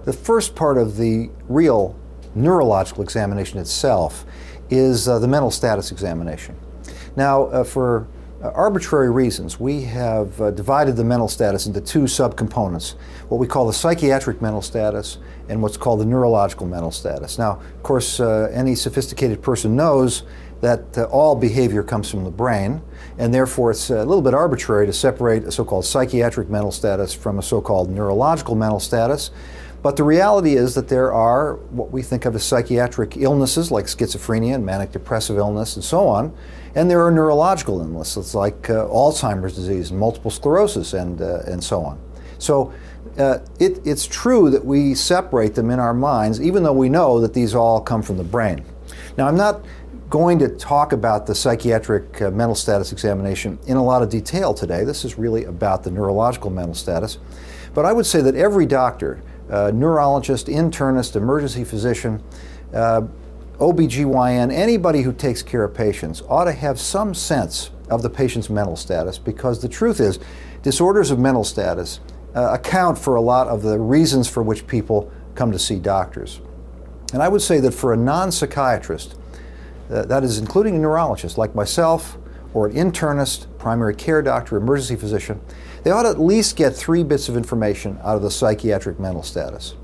The first part of the real neurological examination itself is the mental status examination. Now, for arbitrary reasons, we have divided the mental status into two subcomponents, what we call the psychiatric mental status and what's called the neurological mental status. Now, of course, any sophisticated person knows that all behavior comes from the brain, and therefore it's a little bit arbitrary to separate a so-called psychiatric mental status from a so-called neurological mental status. But the reality is that there are what we think of as psychiatric illnesses like schizophrenia and manic depressive illness and so on, and there are neurological illnesses like Alzheimer's disease and multiple sclerosis and so on. So it's true that we separate them in our minds, even though we know that these all come from the brain. Now, I'm not going to talk about the psychiatric mental status examination in a lot of detail today. This is really about the neurological mental status. But I would say that every doctor, neurologist, internist, emergency physician, OBGYN, anybody who takes care of patients ought to have some sense of the patient's mental status, because the truth is disorders of mental status account for a lot of the reasons for which people come to see doctors. And I would say that for a non-psychiatrist, that is including a neurologist like myself, or an internist, primary care doctor, emergency physician, they ought to at least get 3 bits of information out of the psychiatric mental status.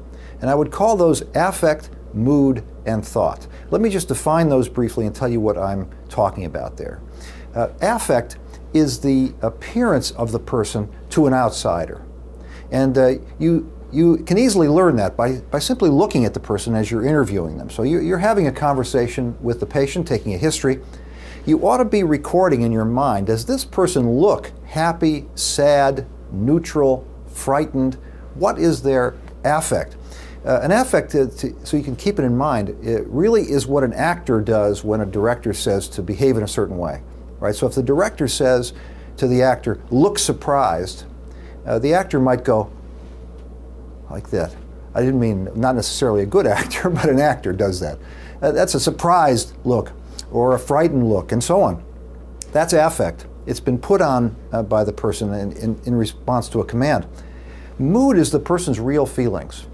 And I would call those affect, mood, and thought. Let me just define those briefly and tell you what I'm talking about there. Affect is the appearance of the person to an outsider. And you can easily learn that by simply looking at the person as you're interviewing them. So you're having a conversation with the patient, taking a history. You ought to be recording in your mind, does this person look happy, sad, neutral, frightened? What is their affect? An affect, so you can keep it in mind, it really is what an actor does when a director says to behave in a certain way, right? So if the director says to the actor, look surprised, the actor might go like that. I didn't mean not necessarily a good actor, but an actor does that. That's a surprised look, or a frightened look, and so on. That's affect. It's been put on by the person in response to a command. Mood is the person's real feelings.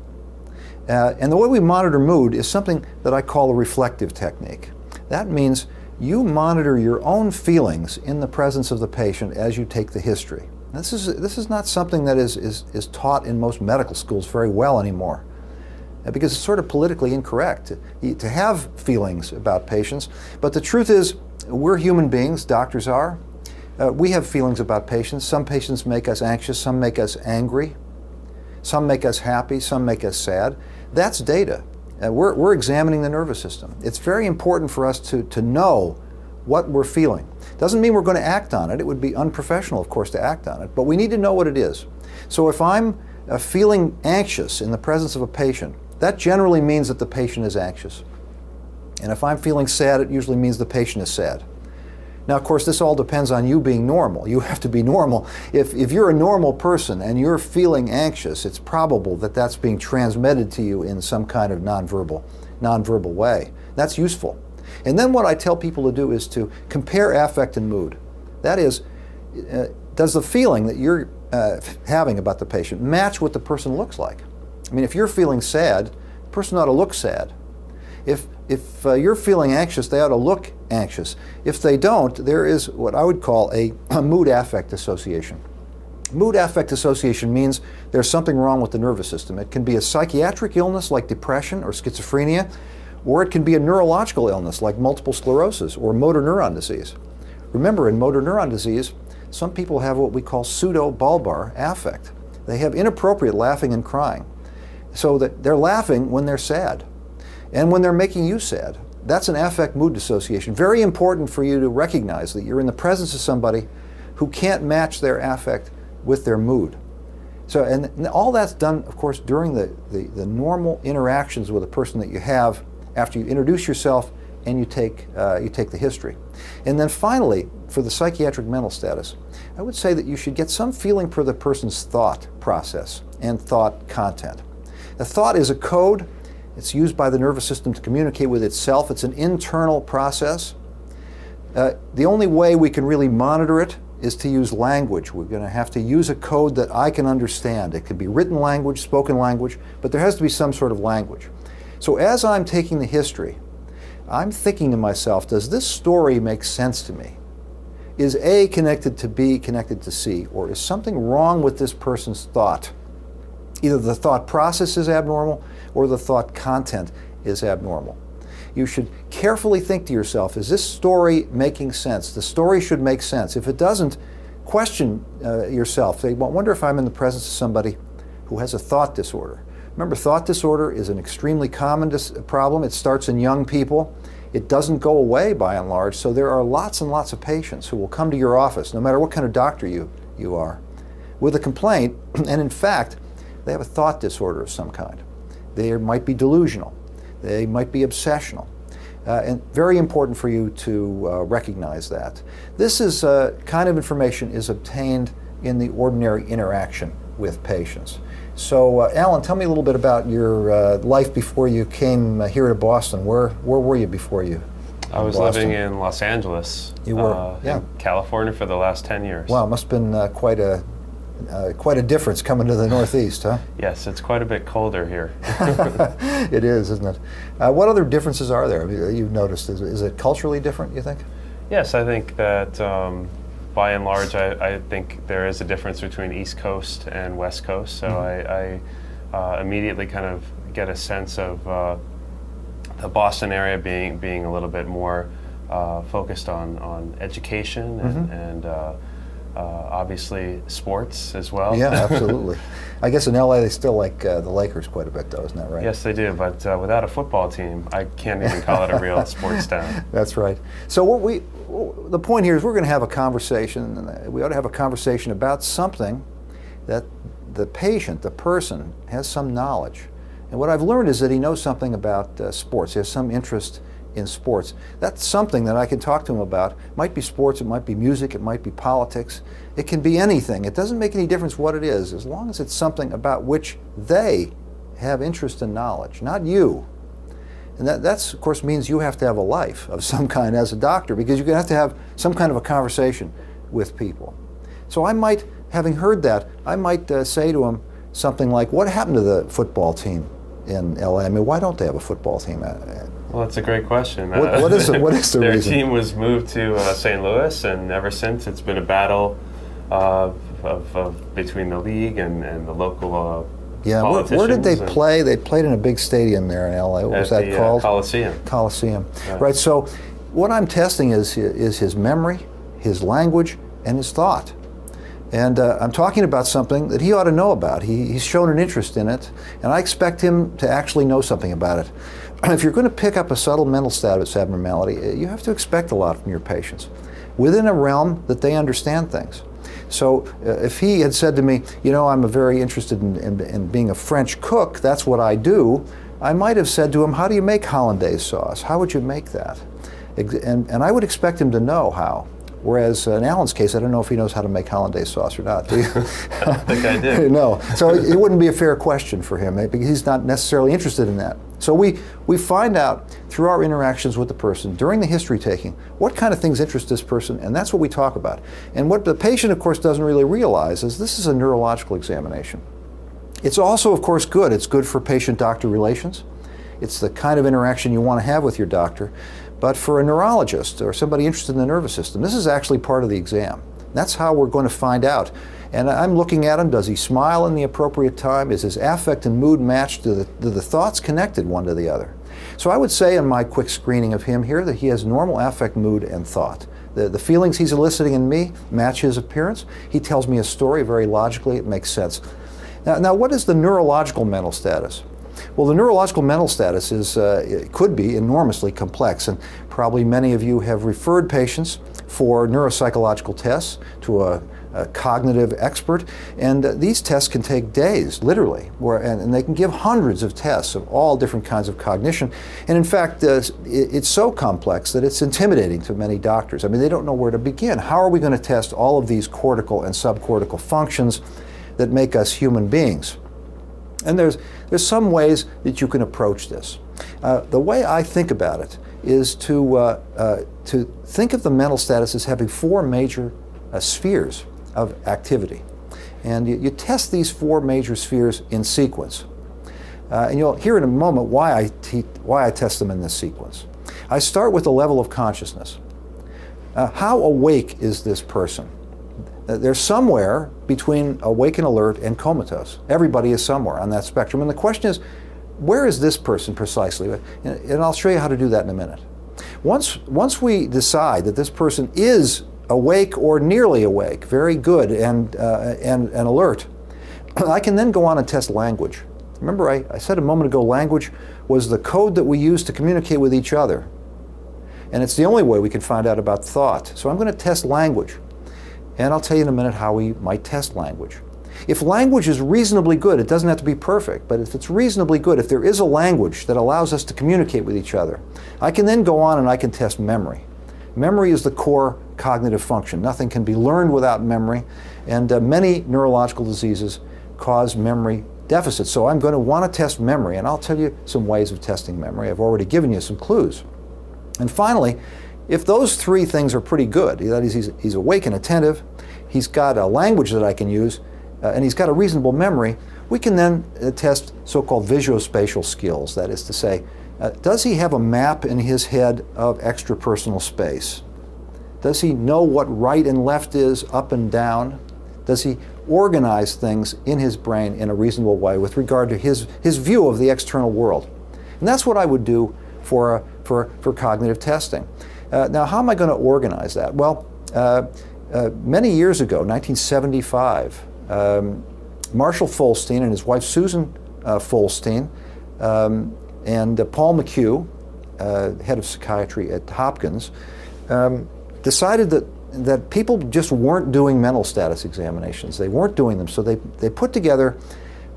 And the way we monitor mood is something that I call a reflective technique. That means you monitor your own feelings in the presence of the patient as you take the history. This is not something that is taught in most medical schools very well anymore, because it's sort of politically incorrect to have feelings about patients. But the truth is, we're human beings, doctors are. We have feelings about patients. Some patients make us anxious, some make us angry, some make us happy, some make us sad. That's data. We're examining the nervous system. It's very important for us to know what we're feeling. Doesn't mean we're going to act on it. It would be unprofessional, of course, to act on it, but we need to know what it is. So if I'm feeling anxious in the presence of a patient, that generally means that the patient is anxious. And if I'm feeling sad, it usually means the patient is sad. Now, of course, this all depends on you being normal. You have to be normal. If you're a normal person and you're feeling anxious, it's probable that that's being transmitted to you in some kind of nonverbal way. That's useful. And then what I tell people to do is to compare affect and mood. That is, does the feeling that you're having about the patient match what the person looks like? I mean, if you're feeling sad, the person ought to look sad. If you're feeling anxious, they ought to look anxious. If they don't, there is what I would call a mood-affect association. Mood-affect association means there's something wrong with the nervous system. It can be a psychiatric illness like depression or schizophrenia, or it can be a neurological illness like multiple sclerosis or motor neuron disease. Remember, in motor neuron disease, some people have what we call pseudo-bulbar affect. They have inappropriate laughing and crying. So that they're laughing when they're sad and when they're making you sad. That's an affect-mood dissociation. Very important for you to recognize that you're in the presence of somebody who can't match their affect with their mood. So, and all that's done, of course, during the normal interactions with a person that you have after you introduce yourself and you take the history. And then finally, for the psychiatric mental status, I would say that you should get some feeling for the person's thought process and thought content. A thought is a code. It's used by the nervous system to communicate with itself. It's an internal process. The only way we can really monitor it is to use language. We're going to have to use a code that I can understand. It could be written language, spoken language, but there has to be some sort of language. So as I'm taking the history, I'm thinking to myself, does this story make sense to me? Is A connected to B connected to C? Or is something wrong with this person's thought? Either the thought process is abnormal or the thought content is abnormal. You should carefully think to yourself, is this story making sense? The story should make sense. If it doesn't, question yourself. Say, well, I wonder if I'm in the presence of somebody who has a thought disorder. Remember, thought disorder is an extremely common problem. It starts in young people. It doesn't go away by and large, so there are lots and lots of patients who will come to your office, no matter what kind of doctor you are, with a complaint, and in fact, they have a thought disorder of some kind. They might be delusional. They might be obsessional. And very important for you to recognize that. This is kind of information is obtained in the ordinary interaction with patients. So, Alan, tell me a little bit about your life before you came here to Boston. Where were you before you? I was living in Los Angeles. You were, in California for the last 10 years. Wow, must have been quite a difference coming to the Northeast, huh? Yes, it's quite a bit colder here. It is, isn't it? What other differences are there you've noticed? Is it culturally different, you think? Yes, I think that by and large, I think there is a difference between East Coast and West Coast. So I immediately kind of get a sense of the Boston area being a little bit more focused on education and obviously sports as well. Yeah, absolutely. I guess in LA they still like the Lakers quite a bit, though, isn't that right? Yes, they do, but without a football team, I can't even call it a real sports town. That's right. So the point here is we're going to have a conversation, and we ought to have a conversation about something that the patient, the person, has some knowledge. And what I've learned is that he knows something about sports. He has some interest in sports. That's something that I can talk to him about. It might be sports, it might be music, it might be politics. It can be anything. It doesn't make any difference what it is, as long as it's something about which they have interest and knowledge, not you. And that's, of course, means you have to have a life of some kind as a doctor, because you're going to have some kind of a conversation with people. So I might, having heard that, I might say to him something like, what happened to the football team in LA? I mean, why don't they have a football team? Well, that's a great question. What is the reason? Their team was moved to St. Louis, and ever since it's been a battle between the league and the local politicians. Where did they play? They played in a big stadium there in LA. What was that called? Coliseum. Coliseum. Right. So what I'm testing is his memory, his language, and his thought. And I'm talking about something that he ought to know about. He's shown an interest in it, and I expect him to actually know something about it. If you're going to pick up a subtle mental status abnormality, you have to expect a lot from your patients, within a realm that they understand things. So if he had said to me, you know, I'm very interested in being a French cook, that's what I do, I might have said to him, how do you make hollandaise sauce? How would you make that? And I would expect him to know how. Whereas in Alan's case, I don't know if he knows how to make hollandaise sauce or not, do you? I don't think I do. No, so it wouldn't be a fair question for him, because he's not necessarily interested in that. So we find out through our interactions with the person during the history taking what kind of things interest this person, and that's what we talk about. And what the patient, of course, doesn't really realize is this is a neurological examination. It's also, of course, good. It's good for patient-doctor relations. It's the kind of interaction you want to have with your doctor. But for a neurologist or somebody interested in the nervous system, this is actually part of the exam. That's how we're going to find out. And I'm looking at him. Does he smile in the appropriate time? Is his affect and mood matched? Do the thoughts connected one to the other? So I would say in my quick screening of him here that he has normal affect, mood, and thought. The feelings he's eliciting in me match his appearance. He tells me a story very logically. It makes sense. Now what is the neurological mental status? Well, the neurological mental status it could be enormously complex, and probably many of you have referred patients for neuropsychological tests to a cognitive expert, and these tests can take days, literally, and they can give hundreds of tests of all different kinds of cognition. And in fact, it's so complex that it's intimidating to many doctors. I mean, they don't know where to begin. How are we going to test all of these cortical and subcortical functions that make us human beings? And there's some ways that you can approach this. The way I think about it is to think of the mental status as having four major spheres of activity. And you test these 4 major spheres in sequence. And you'll hear in a moment why I test them in this sequence. I start with the level of consciousness. How awake is this person? They're somewhere between awake and alert and comatose. Everybody is somewhere on that spectrum. And the question is, where is this person precisely? And I'll show you how to do that in a minute. Once we decide that this person is awake or nearly awake, very good and alert, I can then go on and test language. Remember, I said a moment ago, language was the code that we use to communicate with each other. And it's the only way we can find out about thought. So I'm going to test language. And I'll tell you in a minute how we might test language. If language is reasonably good, it doesn't have to be perfect, but if it's reasonably good, if there is a language that allows us to communicate with each other, I can then go on and I can test memory. Memory is the core cognitive function. Nothing can be learned without memory, and many neurological diseases cause memory deficits. So I'm going to want to test memory, and I'll tell you some ways of testing memory. I've already given you some clues. And finally, if those 3 things are pretty good, that is, he's awake and attentive, he's got a language that I can use, and he's got a reasonable memory, we can then test so-called visuospatial skills. That is to say, does he have a map in his head of extrapersonal space? Does he know what right and left is, up and down? Does he organize things in his brain in a reasonable way with regard to his view of the external world? And that's what I would do for cognitive testing. Now, how am I going to organize that? Well, many years ago, 1975, Marshall Folstein and his wife Susan Folstein and Paul McHugh, head of psychiatry at Hopkins, decided that people just weren't doing mental status examinations. They weren't doing them, so they put together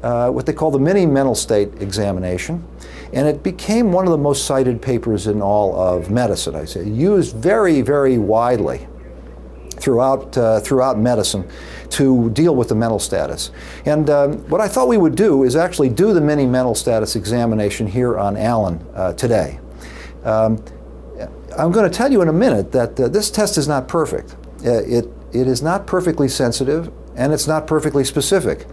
what they call the mini mental state examination, and it became one of the most cited papers in all of medicine. I say used very, very widely throughout medicine to deal with the mental status. And what I thought we would do is actually do the mini mental status examination here on Alan today. I'm going to tell you in a minute that this test is not perfect. It is not perfectly sensitive, and it's not perfectly specific.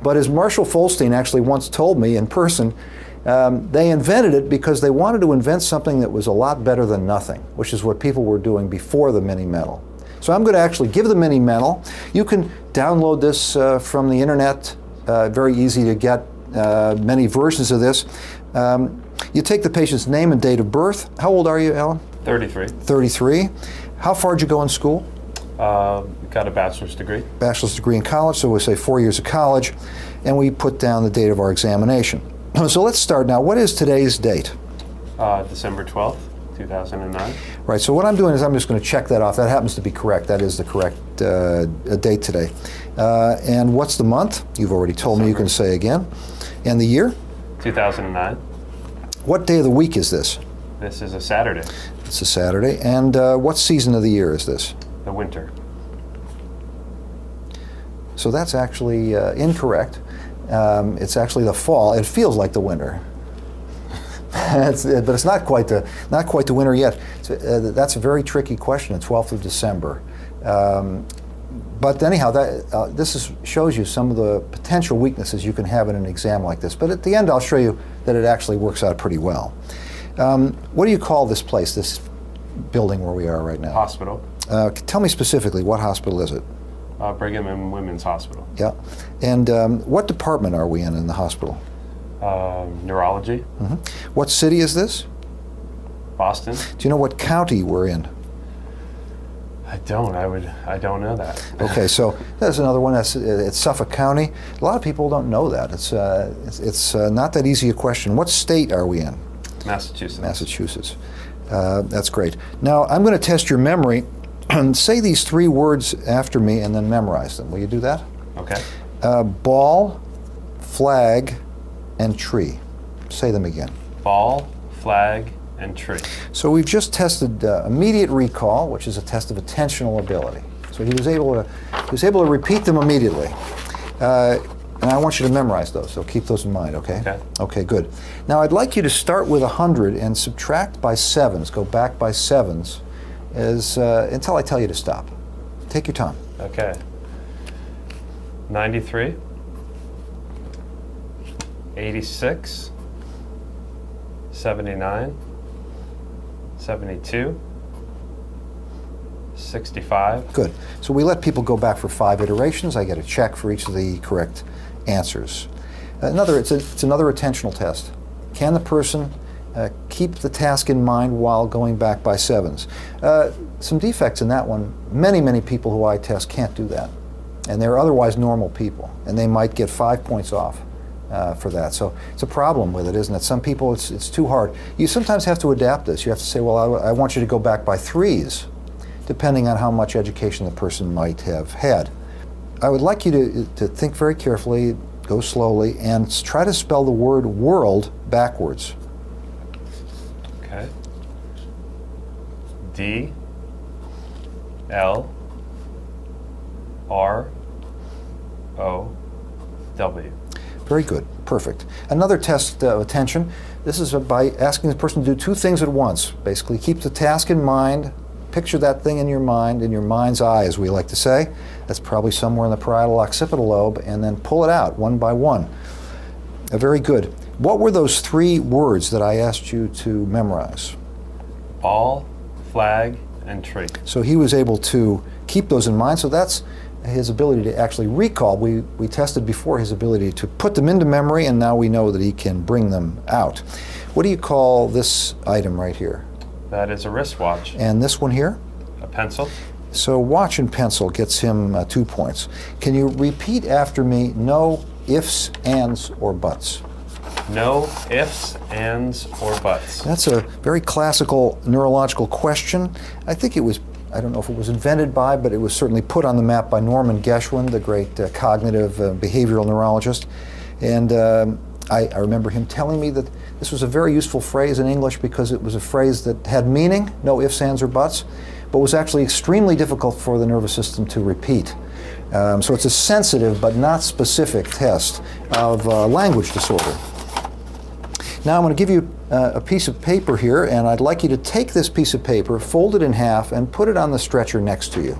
But as Marshall Folstein actually once told me in person, they invented it because they wanted to invent something that was a lot better than nothing, which is what people were doing before the mini mental. So I'm going to actually give the mini mental. You can download this from the internet. Very easy to get many versions of this. You take the patient's name and date of birth. How old are you, Alan? 33. 33. How far did you go in school? Got a bachelor's degree. Bachelor's degree in college, so we say 4 years of college, and we put down the date of our examination. So let's start now. What is today's date? December 12th, 2009. Right, so what I'm doing is I'm just going to check that off. That happens to be correct. That is the correct date today. And what's the month? You've already told me, you can say again. And the year? 2009. What day of the week is this? This is a Saturday. It's a Saturday. And what season of the year is this? The winter. So that's actually incorrect. It's actually the fall. It feels like the winter. But it's not quite the winter yet. That's a very tricky question, the 12th of December. But anyhow, this shows you some of the potential weaknesses you can have in an exam like this. But at the end, I'll show you that it actually works out pretty well. What do you call this place, this building where we are right now? Hospital. Tell me specifically, what hospital is it? Brigham and Women's Hospital. Yeah. And what department are we in the hospital? Neurology. Mm-hmm. What city is this? Boston. Do you know what county we're in? I don't know that. Okay, so there's another one. It's Suffolk County. A lot of people don't know that. It's not that easy a question. What state are we in? Massachusetts. Massachusetts. That's great. Now I'm going to test your memory. Say these 3 words after me and then memorize them. Will you do that? Okay. Ball, flag, and tree. Say them again. Ball, flag, and tree. So we've just tested immediate recall, which is a test of attentional ability. So he was able to repeat them immediately. And I want you to memorize those, so keep those in mind, okay? Okay. Okay, good. Now I'd like you to start with 100 and subtract by 7s, go back by 7s, until I tell you to stop. Take your time. Okay. 93, 86, 79, 72, 65. Good. So we let people go back for 5 iterations. I get a check for each of the correct answers. It's another attentional test. Can the person keep the task in mind while going back by 7s? Some defects in that one. Many people who I test can't do that. And they're otherwise normal people. And they might get 5 points off for that. So it's a problem with it, isn't it? Some people, it's too hard. You sometimes have to adapt this. You have to say, well, I want you to go back by 3s, depending on how much education the person might have had. I would like you to think very carefully, go slowly, and try to spell the word world backwards. Okay. D, L, R, O, W. Very good. Perfect. Another test of attention. This is by asking the person to do 2 things at once. Basically, keep the task in mind. Picture that thing in your mind's eye, as we like to say. That's probably somewhere in the parietal occipital lobe, and then pull it out one by one. Very good. What were those 3 words that I asked you to memorize? Ball, flag, and tree. So he was able to keep those in mind. So that's his ability to actually recall. We tested before his ability to put them into memory, and now we know that he can bring them out. What do you call this item right here? That is a wristwatch. And this one here? A pencil. So watch and pencil gets him 2 points. Can you repeat after me, no ifs, ands, or buts? No ifs, ands, or buts. That's a very classical neurological question. I think it was, I don't know if it was invented by, but it was certainly put on the map by Norman Geschwind, the great cognitive behavioral neurologist. And I remember him telling me that this was a very useful phrase in English because it was a phrase that had meaning, no ifs, ands, or buts, but was actually extremely difficult for the nervous system to repeat. So it's a sensitive but not specific test of language disorder. Now I'm going to give you a piece of paper here, and I'd like you to take this piece of paper, fold it in half, and put it on the stretcher next to you.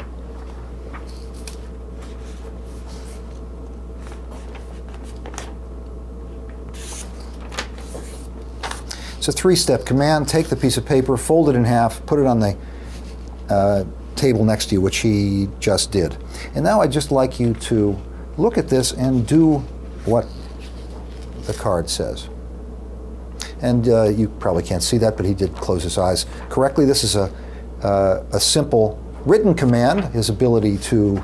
It's a 3-step command. Take the piece of paper, fold it in half, put it on the table next to you, which he just did. And now I'd just like you to look at this and do what the card says. And you probably can't see that, but he did close his eyes correctly. This is a simple written command, his ability to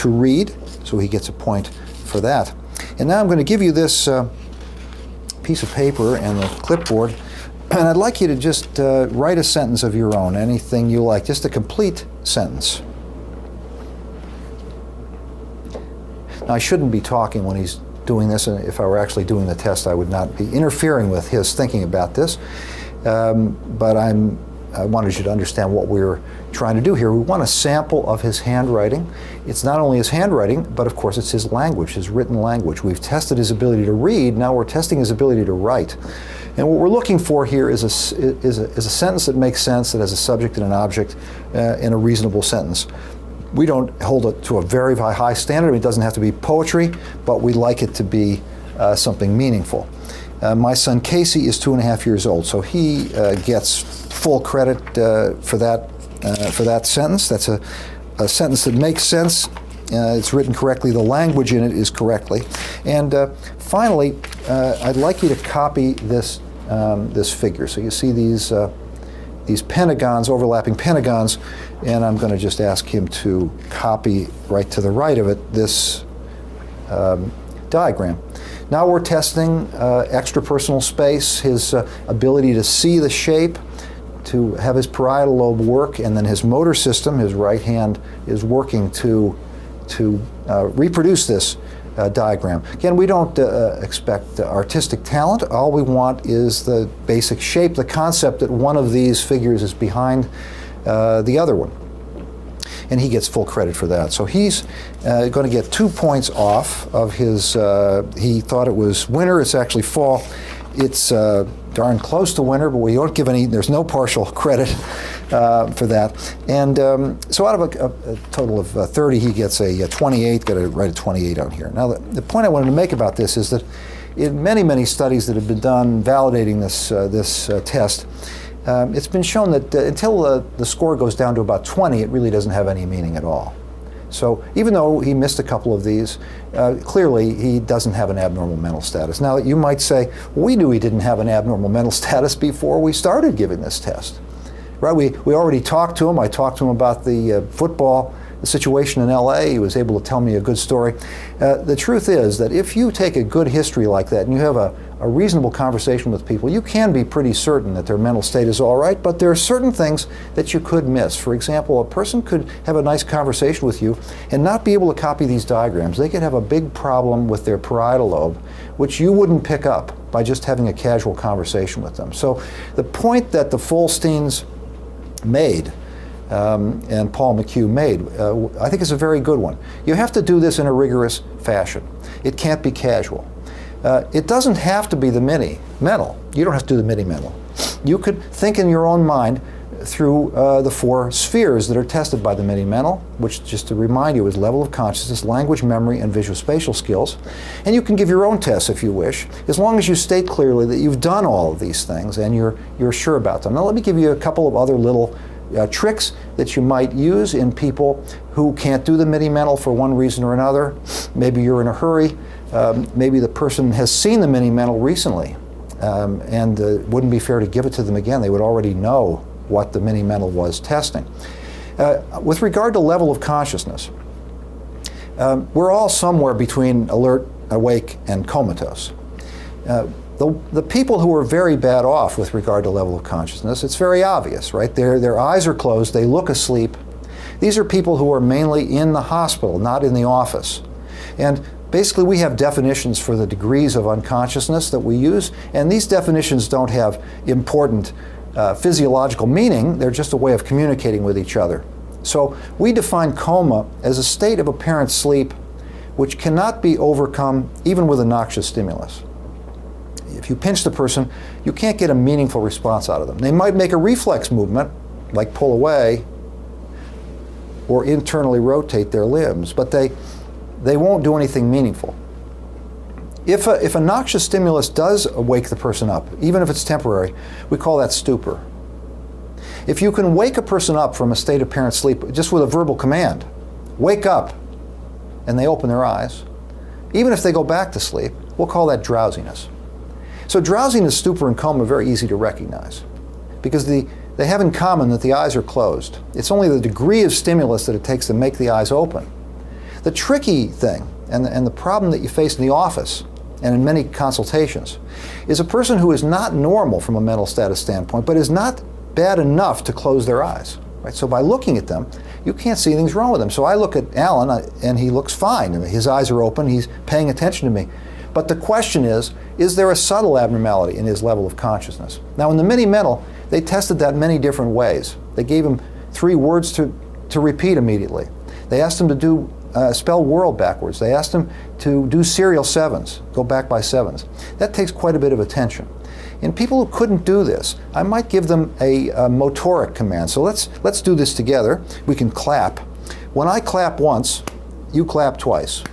read, so he gets a point for that. And now I'm going to give you this piece of paper and the clipboard, and I'd like you to just write a sentence of your own, anything you like, just a complete sentence. Now, I shouldn't be talking when he's doing this, and if I were actually doing the test, I would not be interfering with his thinking about this. But I wanted you to understand what we're trying to do here. We want a sample of his handwriting. It's not only his handwriting, but of course it's his language, his written language. We've tested his ability to read, now we're testing his ability to write. And what we're looking for here is a sentence that makes sense, that has a subject and an object in a reasonable sentence. We don't hold it to a very high standard. It doesn't have to be poetry, but we like it to be something meaningful. My son Casey is 2.5 years old, so he gets full credit for that sentence. That's a sentence that makes sense. It's written correctly. The language in it is correctly. And finally, I'd like you to copy this figure. So you see these pentagons, overlapping pentagons, and I'm going to just ask him to copy right to the right of it this diagram. Now we're testing extrapersonal space, his ability to see the shape, to have his parietal lobe work, and then his motor system, his right hand, is working to reproduce this diagram. Again, we don't expect artistic talent. All we want is the basic shape, the concept that one of these figures is behind the other one. And he gets full credit for that. So he's going to get 2 points off of his, he thought it was winter, it's actually fall. It's darn close to winner, but we don't give any, there's no partial credit for that. And so out of a total of 30, he gets a 28, got to write a 28 on here. Now, the point I wanted to make about this is that in many, many studies that have been done validating this test, it's been shown that until the score goes down to about 20, it really doesn't have any meaning at all. So even though he missed a couple of these, clearly he doesn't have an abnormal mental status. Now you might say, well, we knew he didn't have an abnormal mental status before we started giving this test. Right? We already talked to him. I talked to him about the football situation in LA. He was able to tell me a good story. The truth is that if you take a good history like that and you have a reasonable conversation with people, you can be pretty certain that their mental state is all right, but there are certain things that you could miss. For example, a person could have a nice conversation with you and not be able to copy these diagrams. They could have a big problem with their parietal lobe, which you wouldn't pick up by just having a casual conversation with them. So the point that the Folsteins made and Paul McHugh made, I think is a very good one. You have to do this in a rigorous fashion. It can't be casual. It doesn't have to be the mini-mental. You don't have to do the mini-mental. You could think in your own mind through the 4 spheres that are tested by the mini-mental, which, just to remind you, is level of consciousness, language, memory, and visuospatial skills. And you can give your own tests if you wish, as long as you state clearly that you've done all of these things and you're sure about them. Now let me give you a couple of other little tricks that you might use in people who can't do the mini-mental for one reason or another. Maybe you're in a hurry. Maybe the person has seen the mini-mental recently, and it wouldn't be fair to give it to them again. They would already know what the mini-mental was testing. With regard to level of consciousness, we're all somewhere between alert, awake, and comatose. The people who are very bad off with regard to level of consciousness, it's very obvious, right? Their eyes are closed, they look asleep. These are people who are mainly in the hospital, not in the office. And basically we have definitions for the degrees of unconsciousness that we use, and these definitions don't have important physiological meaning, they're just a way of communicating with each other. So we define coma as a state of apparent sleep which cannot be overcome even with a noxious stimulus. If you pinch the person, you can't get a meaningful response out of them. They might make a reflex movement, like pull away, or internally rotate their limbs, but they won't do anything meaningful. If a noxious stimulus does wake the person up, even if it's temporary, we call that stupor. If you can wake a person up from a state of apparent sleep just with a verbal command, wake up, and they open their eyes, even if they go back to sleep, we'll call that drowsiness. So drowsiness, stupor, and coma are very easy to recognize because they have in common that the eyes are closed. It's only the degree of stimulus that it takes to make the eyes open. The tricky thing, and the problem that you face in the office and in many consultations, is a person who is not normal from a mental status standpoint, but is not bad enough to close their eyes. Right? So by looking at them, you can't see anything's wrong with them. So I look at Alan, and he looks fine. His eyes are open, he's paying attention to me. But the question is there a subtle abnormality in his level of consciousness? Now in the mini-mental, they tested that many different ways. They gave him 3 words to repeat immediately. They asked him to do spell world backwards. They asked him to do serial 7s, go back by 7s. That takes quite a bit of attention. In people who couldn't do this, I might give them a motoric command. So let's do this together. We can clap. When I clap once, you clap twice.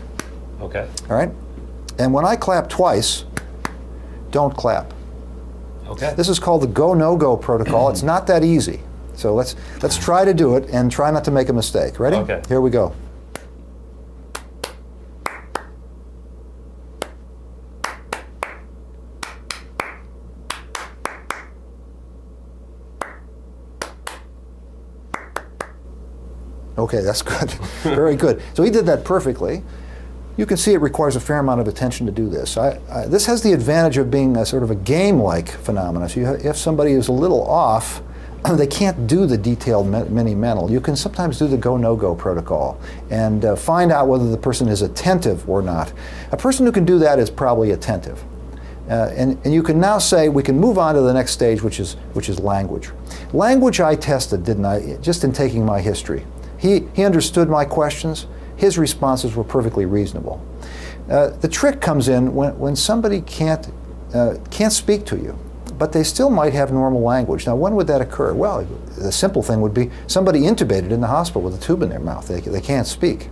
Okay. All right? And when I clap twice, don't clap. Okay. This is called the go, no-go protocol. It's not that easy. So let's try to do it and try not to make a mistake. Ready? Okay. Here we go. Okay, that's good. Very good. So he did that perfectly. You can see it requires a fair amount of attention to do this. This has the advantage of being a sort of a game-like phenomenon. So if somebody is a little off, they can't do the detailed mini-mental. You can sometimes do the go, no-go protocol and find out whether the person is attentive or not. A person who can do that is probably attentive. And you can now say we can move on to the next stage, which is language. Language I tested, didn't I, just in taking my history. He understood my questions. His responses were perfectly reasonable. The trick comes in when somebody can't speak to you, but they still might have normal language. Now, when would that occur? Well, the simple thing would be somebody intubated in the hospital with a tube in their mouth. They can't speak.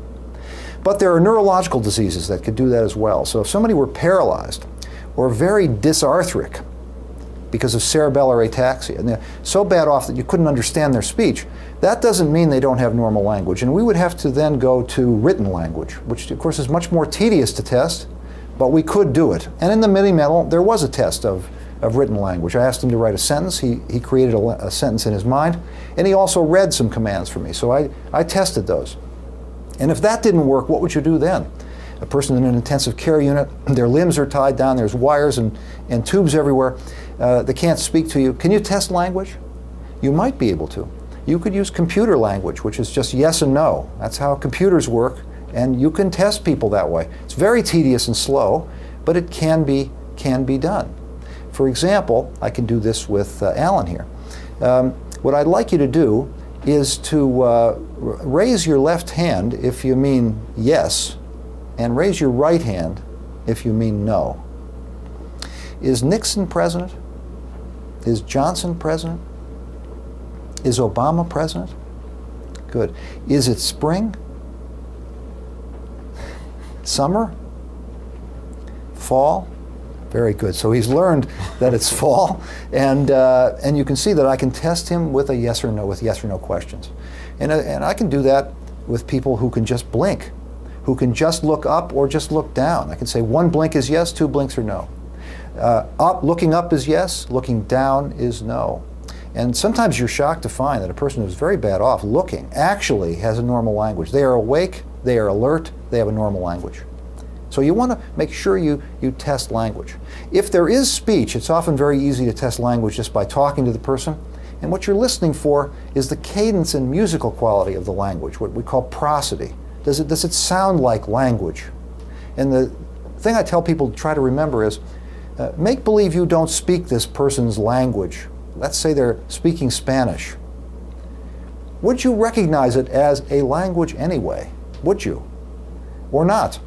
But there are neurological diseases that could do that as well. So if somebody were paralyzed or very dysarthric because of cerebellar ataxia, and they're so bad off that you couldn't understand their speech, that doesn't mean they don't have normal language. And we would have to then go to written language, which of course is much more tedious to test, but we could do it. And in the mini-mental, there was a test of written language. I asked him to write a sentence. He created a sentence in his mind, and he also read some commands for me. So I tested those. And if that didn't work, what would you do then? A person in an intensive care unit, their limbs are tied down, there's wires and tubes everywhere, they can't speak to you. Can you test language? You might be able to. You could use computer language, which is just yes and no. That's how computers work, and you can test people that way. It's very tedious and slow, but it can be done. For example, I can do this with Alan here. What I'd like you to do is to raise your left hand if you mean yes, and raise your right hand if you mean no. Is Nixon president? Is Johnson president? Is Obama president? Good. Is it spring? Summer? Fall? Very good. So he's learned that it's fall, and you can see that I can test him with a yes or no, with yes or no questions. And I can do that with people who can just blink, who can just look up or just look down. I can say one blink is yes, two blinks are no. Looking up is yes, looking down is no. And sometimes you're shocked to find that a person who's very bad off looking actually has a normal language. They are awake, they are alert, they have a normal language. So you want to make sure you test language. If there is speech, it's often very easy to test language just by talking to the person. And what you're listening for is the cadence and musical quality of the language, what we call prosody. Does it sound like language? And the thing I tell people to try to remember is, make believe you don't speak this person's language. Let's say they're speaking Spanish. Would you recognize it as a language anyway? Would you? Or not?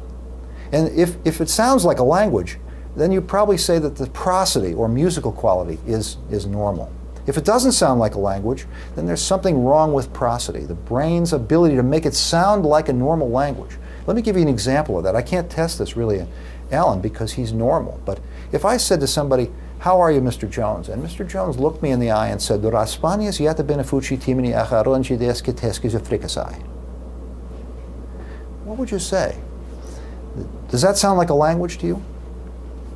And if it sounds like a language, then you probably say that the prosody or musical quality is normal. If it doesn't sound like a language, then there's something wrong with prosody, the brain's ability to make it sound like a normal language. Let me give you an example of that. I can't test this really in Alan because he's normal. But if I said to somebody, "How are you, Mr. Jones?" and Mr. Jones looked me in the eye and said, what would you say? Does that sound like a language to you?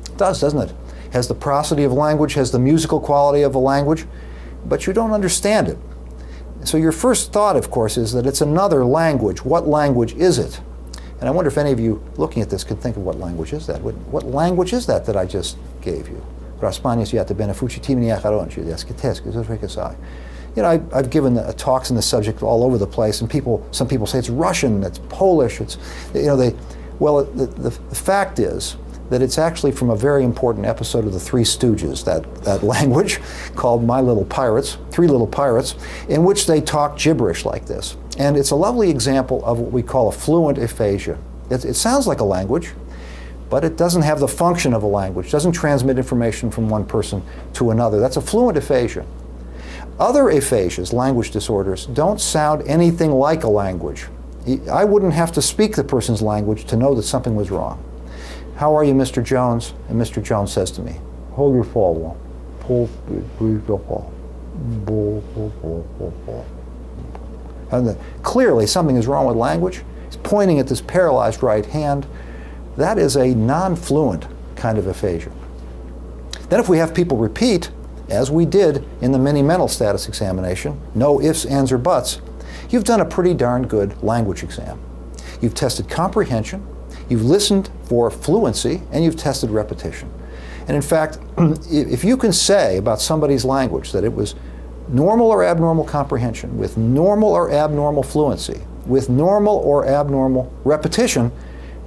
It does, doesn't it? Has the prosody of language, has the musical quality of a language, but you don't understand it. So your first thought, of course, is that it's another language. What language is it? And I wonder if any of you looking at this can think of what language is that. What language is that I just gave you? You know, I've given talks on the subject all over the place, and some people say it's Russian, it's Polish, it's, you know, the fact is that it's actually from a very important episode of the Three Stooges, that language called My Little Pirates, Three Little Pirates, in which they talk gibberish like this. And it's a lovely example of what we call a fluent aphasia. It sounds like a language, but it doesn't have the function of a language, doesn't transmit information from one person to another. That's a fluent aphasia. Other aphasias, language disorders, don't sound anything like a language. I wouldn't have to speak the person's language to know that something was wrong. "How are you, Mr. Jones?" And Mr. Jones says to me, "Hold your fall. And clearly something is wrong with language. He's pointing at this paralyzed right hand. That is a non-fluent kind of aphasia. Then if we have people repeat, as we did in the mini mental status examination, no ifs, ands, or buts, you've done a pretty darn good language exam. You've tested comprehension, you've listened for fluency, and you've tested repetition. And in fact, if you can say about somebody's language that it was normal or abnormal comprehension, with normal or abnormal fluency, with normal or abnormal repetition,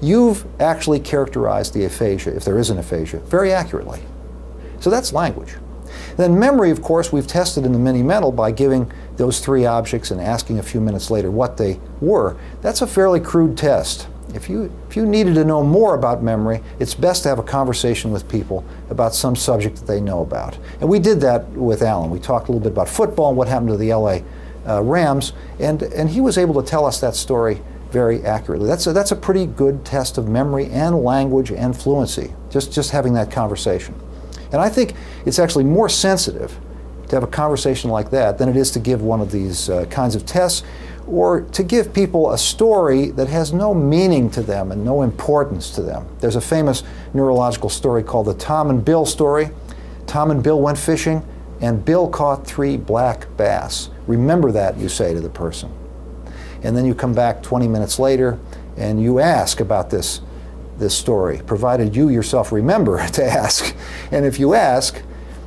you've actually characterized the aphasia, if there is an aphasia, very accurately. So that's language. Then memory, of course, we've tested in the mini-mental by giving those three objects and asking a few minutes later what they were. That's a fairly crude test. If you needed to know more about memory, it's best to have a conversation with people about some subject that they know about. And we did that with Alan. We talked a little bit about football and what happened to the LA Rams, and he was able to tell us that story very accurately. That's a pretty good test of memory and language and fluency, just having that conversation. And I think it's actually more sensitive to have a conversation like that than it is to give one of these kinds of tests, or to give people a story that has no meaning to them and no importance to them. There's a famous neurological story called the Tom and Bill story. Tom and Bill went fishing, and Bill caught 3 black bass. Remember that, you say to the person. And then you come back 20 minutes later and you ask about this story, provided you yourself remember to ask. And if you ask,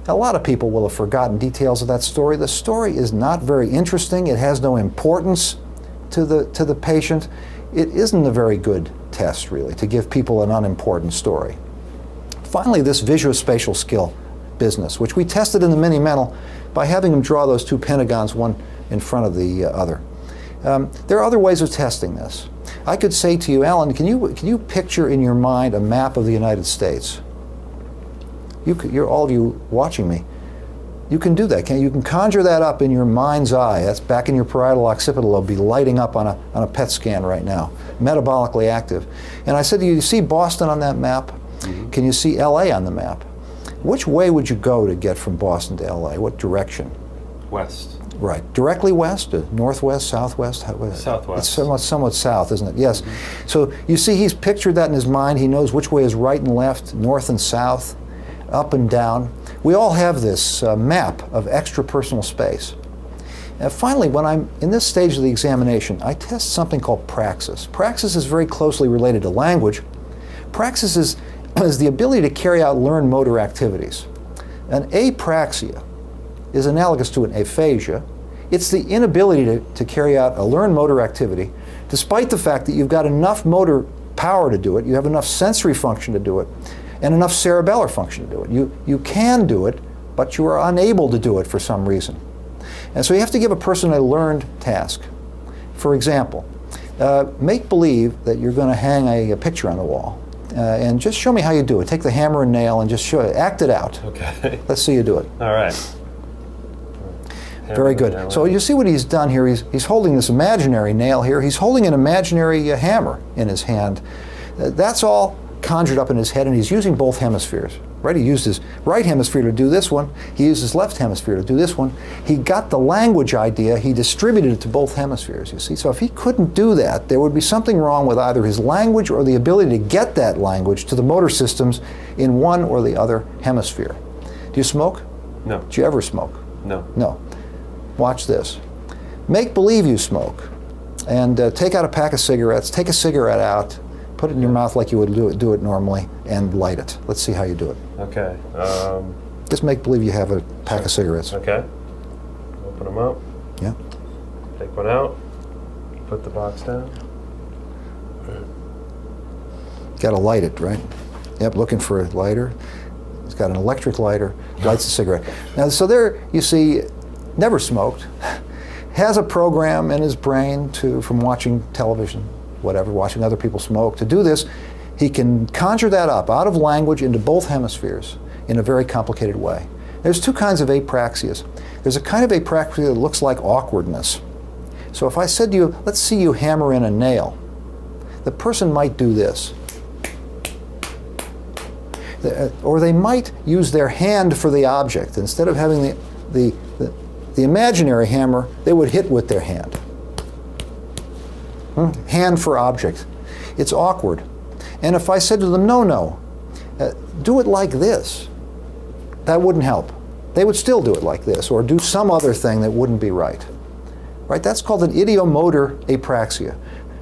a lot of people will have forgotten details of that story. The story is not very interesting. It has no importance to the patient. It isn't a very good test, really, to give people an unimportant story. Finally, this visuospatial skill business, which we tested in the mini mental by having them draw those 2 pentagons, one in front of the other. There are other ways of testing this. I could say to you, Alan, can you picture in your mind a map of the United States? You're all of you watching me. You can do that. You can conjure that up in your mind's eye. That's back in your parietal occipital lobe, be lighting up on a PET scan right now, metabolically active. And I said to you, you see Boston on that map? Mm-hmm. Can you see LA on the map? Which way would you go to get from Boston to LA? What direction? West. Right. Directly west? Northwest, southwest? Southwest. It's somewhat south, isn't it? Yes. Mm-hmm. So you see he's pictured that in his mind. He knows which way is right and left, north and south, up and down. We all have this map of extrapersonal space. And finally, when I'm in this stage of the examination, I test something called praxis. Praxis is very closely related to language. Praxis is the ability to carry out learned motor activities. An apraxia is analogous to an aphasia. It's the inability to carry out a learned motor activity, despite the fact that you've got enough motor power to do it, you have enough sensory function to do it, and enough cerebellar function to do it. You can do it, but you are unable to do it for some reason. And so you have to give a person a learned task. For example, make believe that you're going to hang a picture on the wall, and just show me how you do it. Take the hammer and nail and just show it. Act it out. Okay. Let's see you do it. All right. Very good. So you see what he's done here. He's holding this imaginary nail here. He's holding an imaginary hammer in his hand. That's all conjured up in his head, and he's using both hemispheres. Right? He used his right hemisphere to do this one. He used his left hemisphere to do this one. He got the language idea. He distributed it to both hemispheres, you see. So if he couldn't do that, there would be something wrong with either his language or the ability to get that language to the motor systems in one or the other hemisphere. Do you smoke? No. Do you ever smoke? No. No. Watch this. Make believe you smoke, and take out a pack of cigarettes, take a cigarette out, put it in your mouth like you would do it normally, and light it. Let's see how you do it. Okay. Just make believe you have a pack of cigarettes. Okay. Open them up. Yeah. Take one out. Put the box down. Got to light it, right? Yep, looking for a lighter. He's got an electric lighter, lights a cigarette. Now, so there you see, never smoked, has a program in his brain from watching television, whatever, watching other people smoke. To do this, he can conjure that up out of language into both hemispheres in a very complicated way. There's 2 kinds of apraxias. There's a kind of apraxia that looks like awkwardness. So if I said to you, let's see you hammer in a nail, the person might do this. Or they might use their hand for the object. Instead of having the imaginary hammer, they would hit with their hand. Hand for object. It's awkward. And if I said to them, no, do it like this, that wouldn't help. They would still do it like this, or do some other thing that wouldn't be right. Right? That's called an idiomotor apraxia.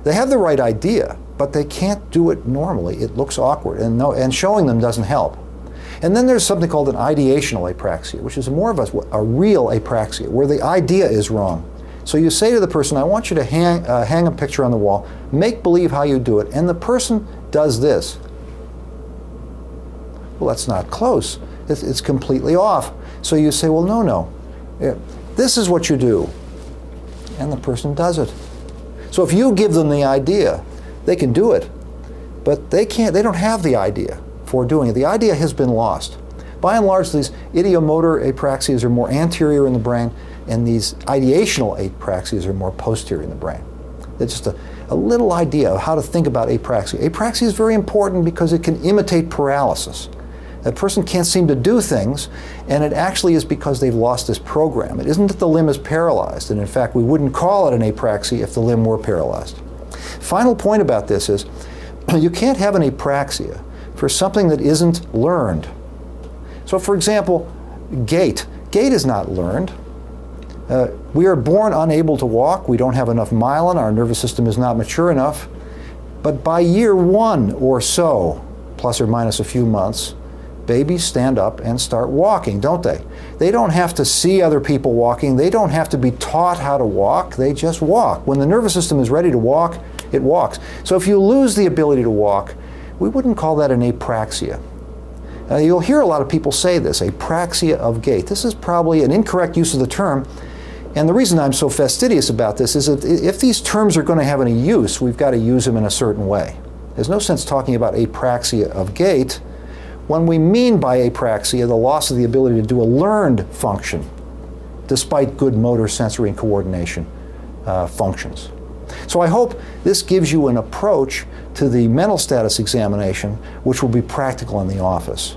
They have the right idea, but they can't do it normally. It looks awkward, and showing them doesn't help. And then there's something called an ideational apraxia, which is more of a real apraxia, where the idea is wrong. So you say to the person, I want you to hang a picture on the wall, make believe how you do it, and the person does this. Well, that's not close. It's completely off. So you say, well, no. This is what you do. And the person does it. So if you give them the idea, They can do it, but they don't have the idea for doing it. The idea has been lost. By and large, these ideomotor apraxias are more anterior in the brain, and these ideational apraxias are more posterior in the brain. It's just a little idea of how to think about apraxia. Apraxia is very important because it can imitate paralysis. A person can't seem to do things, and it actually is because they've lost this program. It isn't that the limb is paralyzed, and in fact, we wouldn't call it an apraxia if the limb were paralyzed. Final point about this is, you can't have an apraxia for something that isn't learned. So for example, gait. Gait is not learned. We are born unable to walk. We don't have enough myelin. Our nervous system is not mature enough. But by year 1 or so, plus or minus a few months, babies stand up and start walking, don't they? They don't have to see other people walking. They don't have to be taught how to walk. They just walk. When the nervous system is ready to walk, it walks. So if you lose the ability to walk, we wouldn't call that an apraxia. You'll hear a lot of people say this, apraxia of gait. This is probably an incorrect use of the term. And the reason I'm so fastidious about this is that if these terms are going to have any use, we've got to use them in a certain way. There's no sense talking about apraxia of gait when we mean by apraxia the loss of the ability to do a learned function, despite good motor, sensory, and coordination functions. So I hope this gives you an approach to the mental status examination which will be practical in the office.